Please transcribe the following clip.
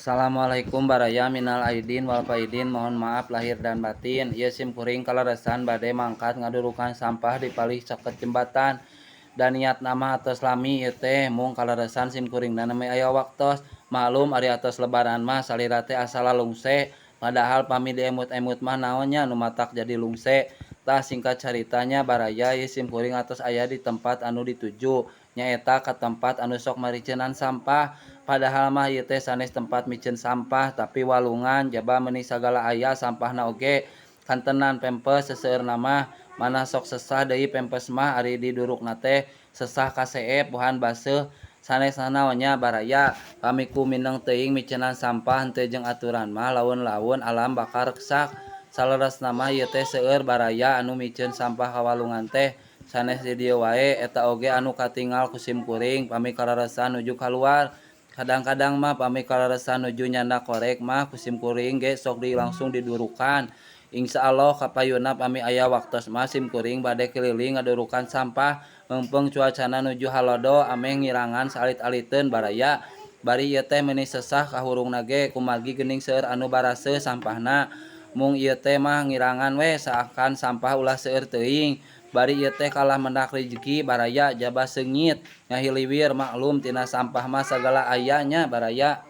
Assalamualaikum baraya minal aidin wal faidin, mohon maaf lahir dan batin. Ieu sim kuring kalaresan bade mangkat ngadurukan sampah di palih caket jembatan. Dan niat nama atos lami ieu teh mung kalaresan sim kuring dan nami aya waktos. Maklum ari atos lebaran mah salira teh asal lungse. Padahal pami diemut-emut mah naonnya nu matak jadi lungse. Tah singkat caritanya baraya ieu sim kuring atos aya di tempat anu dituju. Nyaeta ka tempat anu sok mariceunan sampah. Padahal mah ieu teh sanes tempat miceun sampah tapi walungan jaba meuni sagala aya sampahna oge. Kantenan pempes seseueurna mah mana sok sesah deui pempes mah ari didurukna teh sesah kaseep pohan baseuh sanesna naonnya baraya pamiku mineng teuing miceunan sampah henteu jeung aturan mah laun-laun alam bakal reksak. Saleresna mah ieu teh seueur baraya anu miceun sampah ka walungan teh sanes di dieu wae eta oge anu katingal ku sim kuring pami kalaresan nuju kaluar. Kadang-kadang mah pami kalaresan nuju nyanda korek mah kusim kuring ge sok langsung didurukan. Insya Allah kapayuna pami aya waktos mah sim kuring bade keliling ngadurukan sampah meumpeng cuacana nuju halodo ameh ngirangan salit-aliteun baraya. Bari ieu teh meuni sesah kahurungna ge kumargi geuning seueur anu baraseuh sampahna. Mung ieu teh mah ngirangan we seakan sampah ulah seueur teuing. Bari ieu teh kalah mendak rezeki baraya jaba seungit ngahiliwir maklum tina sampah mah sagala aya nya baraya.